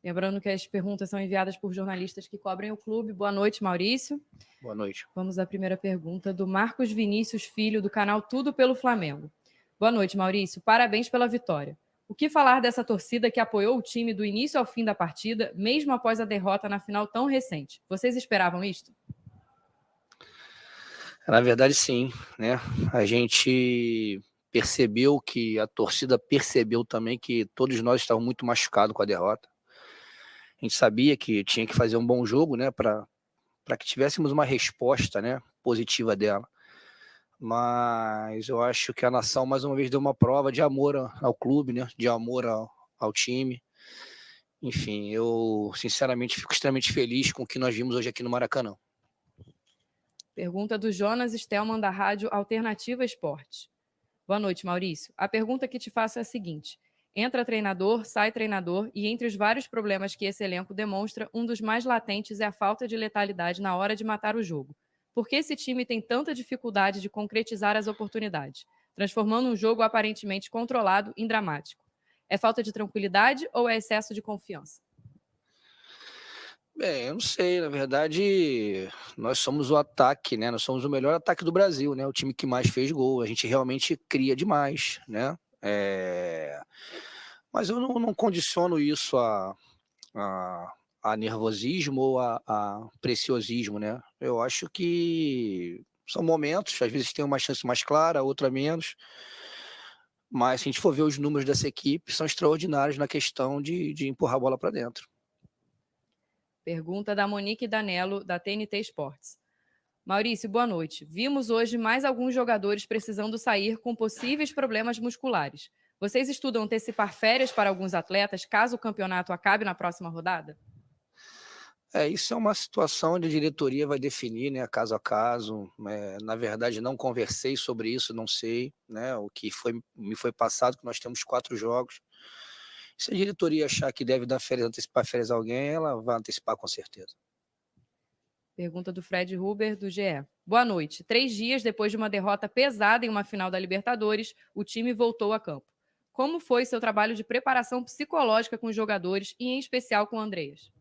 Lembrando que as perguntas são enviadas por jornalistas que cobrem o clube. Boa noite, Maurício. Boa noite. Vamos à primeira pergunta do Marcos Vinícius Filho, do canal Tudo pelo Flamengo. Boa noite, Maurício. Parabéns pela vitória. O que falar dessa torcida que apoiou o time do início ao fim da partida, mesmo após a derrota na final tão recente? Vocês esperavam isto? Na verdade, sim, né? A gente percebeu que a torcida percebeu também que todos nós estávamos muito machucados com a derrota. A gente sabia que tinha que fazer um bom jogo, né, para que tivéssemos uma resposta, né, positiva dela. Mas eu acho que a nação mais uma vez deu uma prova de amor ao clube, né, de amor ao time. Enfim, eu sinceramente fico extremamente feliz com o que nós vimos hoje aqui no Maracanã. Pergunta do Jonas Stelman, da Rádio Alternativa Esporte. Boa noite, Maurício. A pergunta que te faço é a seguinte: entra treinador, sai treinador, e entre os vários problemas que esse elenco demonstra, um dos mais latentes é a falta de letalidade na hora de matar o jogo. Por que esse time tem tanta dificuldade de concretizar as oportunidades, transformando um jogo aparentemente controlado em dramático? É falta de tranquilidade ou é excesso de confiança? Bem, eu não sei, na verdade, nós somos o ataque, né? Nós somos o melhor ataque do Brasil, né? O time que mais fez gol. A gente realmente cria demais, né? Mas eu não condiciono isso a nervosismo ou a preciosismo, né? Eu acho que são momentos, às vezes tem uma chance mais clara, outra menos. Mas se a gente for ver os números dessa equipe, são extraordinários na questão de empurrar a bola para dentro. Pergunta da Monique Danello, da TNT Esportes. Maurício, boa noite. Vimos hoje mais alguns jogadores precisando sair com possíveis problemas musculares. Vocês estudam antecipar férias para alguns atletas caso o campeonato acabe na próxima rodada? Isso é uma situação onde a diretoria vai definir, né, caso a caso. Na verdade, não conversei sobre isso, não sei, né, o que me foi passado, que nós temos 4 jogos. Se a diretoria achar que deve dar férias, antecipar férias a alguém, ela vai antecipar com certeza. Pergunta do Fred Huber, do GE. Boa noite. 3 dias depois de uma derrota pesada em uma final da Libertadores, o time voltou a campo. Como foi seu trabalho de preparação psicológica com os jogadores e, em especial, com o Andreas?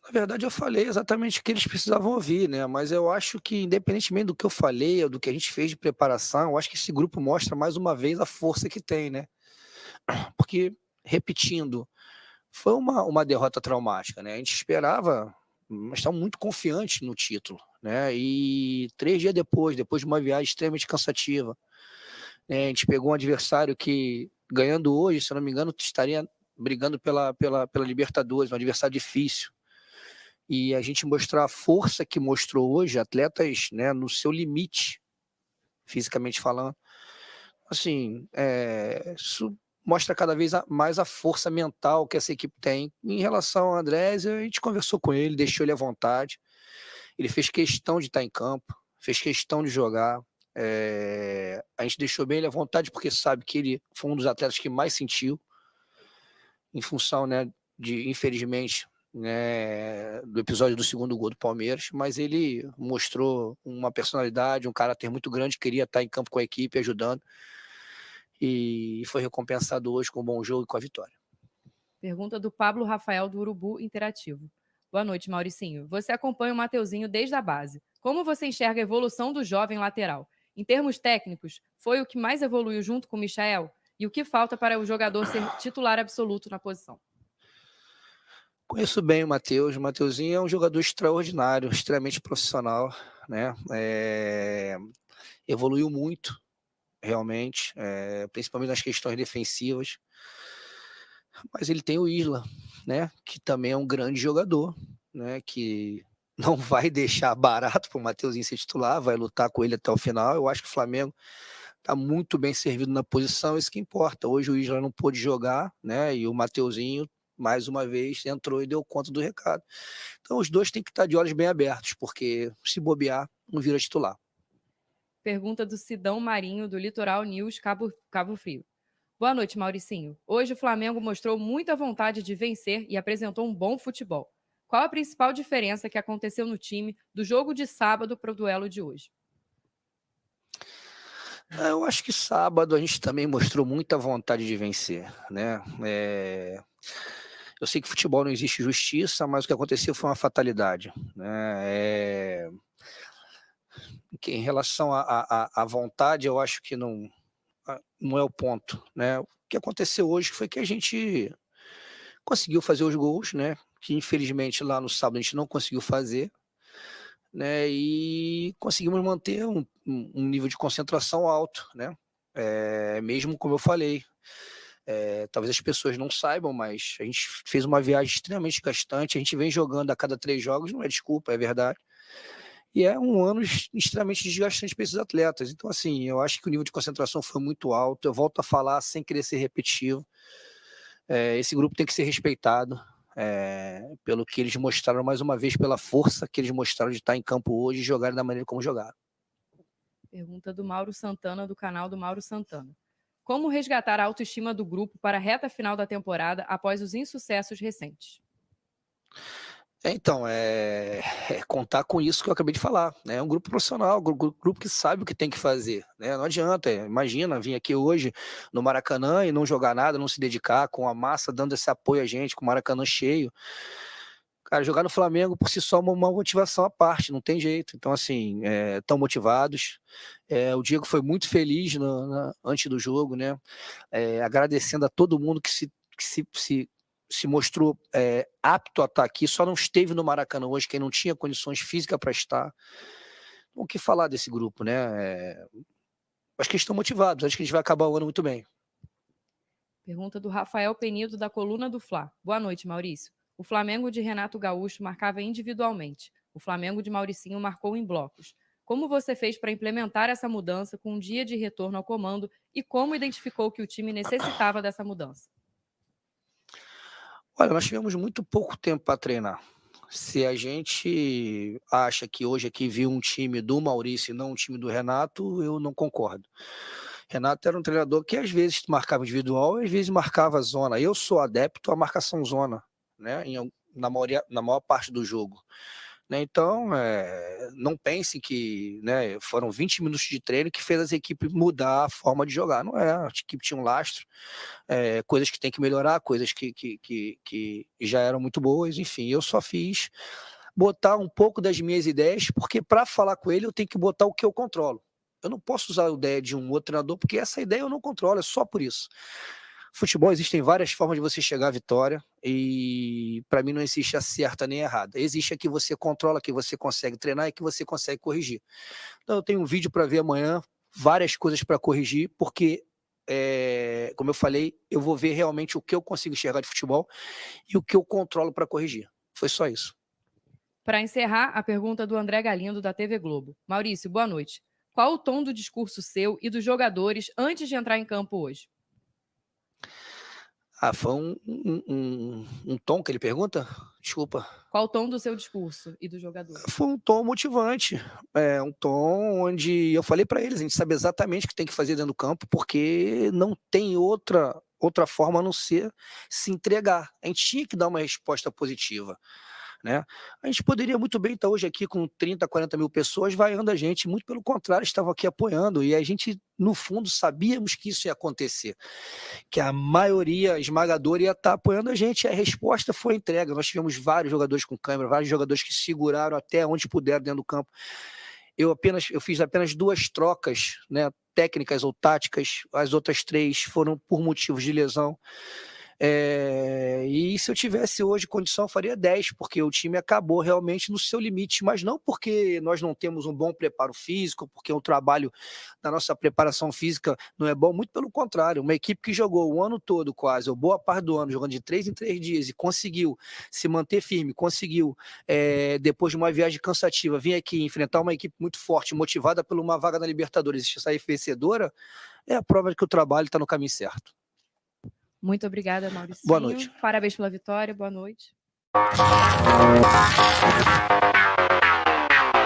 Na verdade, eu falei exatamente o que eles precisavam ouvir, né? Mas eu acho que, independentemente do que eu falei, ou do que a gente fez de preparação, eu acho que esse grupo mostra mais uma vez a força que tem, né? Porque, repetindo, foi uma derrota traumática, né? A gente esperava, mas estava muito confiante no título, né? E 3 dias depois de uma viagem extremamente cansativa, né? A gente pegou um adversário que, ganhando hoje, se eu não me engano, estaria brigando pela Libertadores, um adversário difícil. E a gente mostrar a força que mostrou hoje, atletas, né, no seu limite, fisicamente falando, assim, isso mostra cada vez mais a força mental que essa equipe tem. Em relação ao Andrés, a gente conversou com ele, deixou ele à vontade, ele fez questão de estar em campo, fez questão de jogar, a gente deixou bem ele à vontade porque sabe que ele foi um dos atletas que mais sentiu, em função, né, de, infelizmente, né, do episódio do segundo gol do Palmeiras, mas ele mostrou uma personalidade, um caráter muito grande, queria estar em campo com a equipe, ajudando, e foi recompensado hoje com um bom jogo e com a vitória. Pergunta do Pablo Rafael, do Urubu Interativo. Boa noite, Mauricinho. Você acompanha o Mateuzinho desde a base. Como você enxerga a evolução do jovem lateral? Em termos técnicos, foi o que mais evoluiu junto com o Michael? E o que falta para o jogador ser titular absoluto na posição? Conheço bem o Matheus. O Mateuzinho é um jogador extraordinário, extremamente profissional, né? Evoluiu muito, realmente, principalmente nas questões defensivas. Mas ele tem o Isla, né? Que também é um grande jogador, né? Que não vai deixar barato para o Mateuzinho ser titular, vai lutar com ele até o final. Eu acho que o Flamengo está muito bem servido na posição, isso que importa. Hoje o Isla não pôde jogar, né? E o Mateuzinho, mais uma vez, entrou e deu conta do recado. Então os dois têm que estar de olhos bem abertos, porque se bobear, não vira titular. Pergunta do Sidão Marinho, do Litoral News, Cabo Frio. Boa noite, Mauricinho. Hoje o Flamengo mostrou muita vontade de vencer e apresentou um bom futebol. Qual a principal diferença que aconteceu no time do jogo de sábado para o duelo de hoje? Eu acho que sábado a gente também mostrou muita vontade de vencer, né? Eu sei que futebol não existe justiça, mas o que aconteceu foi uma fatalidade, né? Que em relação à vontade, eu acho que não é o ponto, né? O que aconteceu hoje foi que a gente conseguiu fazer os gols, né? Que infelizmente lá no sábado a gente não conseguiu fazer, né? E conseguimos manter um nível de concentração alto, né? Mesmo como eu falei, talvez as pessoas não saibam, mas a gente fez uma viagem extremamente desgastante, a gente vem jogando a cada 3 jogos, não é desculpa, é verdade. E é um ano extremamente desgastante para esses atletas. Então, assim, eu acho que o nível de concentração foi muito alto. Eu volto a falar sem querer ser repetitivo. Esse grupo tem que ser respeitado pelo que eles mostraram mais uma vez, pela força que eles mostraram de estar em campo hoje e jogarem da maneira como jogaram. Pergunta do Mauro Santana, do canal do Mauro Santana. Como resgatar a autoestima do grupo para a reta final da temporada após os insucessos recentes? Então, contar com isso que eu acabei de falar, né? É um grupo profissional, grupo que sabe o que tem que fazer, né? Não adianta, imagina vir aqui hoje no Maracanã e não jogar nada, não se dedicar, com a massa dando esse apoio a gente, com o Maracanã cheio. Cara, jogar no Flamengo por si só é uma motivação à parte, não tem jeito. Então, assim, estão motivados. O Diego foi muito feliz antes do jogo, né? Agradecendo a todo mundo que se mostrou apto a estar aqui, só não esteve no Maracanã hoje, quem não tinha condições físicas para estar. O que falar desse grupo, né? Acho que eles estão motivados, acho que a gente vai acabar o ano muito bem. Pergunta do Rafael Penido, da coluna do Fla. Boa noite, Maurício. O Flamengo de Renato Gaúcho marcava individualmente. O Flamengo de Mauricinho marcou em blocos. Como você fez para implementar essa mudança com um dia de retorno ao comando e como identificou que o time necessitava dessa mudança? Olha, nós tivemos muito pouco tempo para treinar. Se a gente acha que hoje aqui viu um time do Maurício e não um time do Renato, eu não concordo. Renato era um treinador que às vezes marcava individual e às vezes marcava zona. Eu sou adepto à marcação zona, né? Na maior parte do jogo. Né? Então, não pense que, né, foram 20 minutos de treino que fez as equipes mudar a forma de jogar. Não é, a equipe tinha um lastro, coisas que tem que melhorar, coisas que já eram muito boas, enfim, eu só fiz botar um pouco das minhas ideias, porque para falar com ele eu tenho que botar o que eu controlo. Eu não posso usar a ideia de um outro treinador, porque essa ideia eu não controlo, é só por isso. Futebol, existem várias formas de você chegar à vitória e para mim não existe a certa nem a errada. Existe a que você controla, que você consegue treinar e que você consegue corrigir. Então eu tenho um vídeo para ver amanhã, várias coisas para corrigir, porque, como eu falei, eu vou ver realmente o que eu consigo enxergar de futebol e o que eu controlo para corrigir. Foi só isso. Para encerrar, a pergunta do André Galindo, da TV Globo. Maurício, boa noite. Qual o tom do discurso seu e dos jogadores antes de entrar em campo hoje? Foi um tom que ele pergunta? Desculpa. Qual o tom do seu discurso e dos jogadores? Foi um tom motivante, um tom onde eu falei para eles, a gente sabe exatamente o que tem que fazer dentro do campo, porque não tem outra forma a não ser se entregar. A gente tinha que dar uma resposta positiva. Né? A gente poderia muito bem estar hoje aqui com 30, 40 mil pessoas vaiando a gente, muito pelo contrário, estavam aqui apoiando, e a gente, no fundo, sabíamos que isso ia acontecer, que a maioria esmagadora ia estar apoiando a gente, e a resposta foi entrega. Nós tivemos vários jogadores com câmera, vários jogadores que seguraram até onde puderam dentro do campo. Eu fiz apenas 2 trocas, né, técnicas ou táticas, as outras 3 foram por motivos de lesão. E se eu tivesse hoje condição, eu faria 10, porque o time acabou realmente no seu limite, mas não porque nós não temos um bom preparo físico, porque o trabalho da nossa preparação física não é bom, muito pelo contrário. Uma equipe que jogou o ano todo quase, ou boa parte do ano, jogando de 3 em 3 dias e conseguiu se manter firme, conseguiu, depois de uma viagem cansativa, vir aqui enfrentar uma equipe muito forte, motivada por uma vaga na Libertadores e sair vencedora, é a prova de que o trabalho está no caminho certo. Muito obrigada, Mauricinho. Boa noite. Parabéns pela vitória. Boa noite.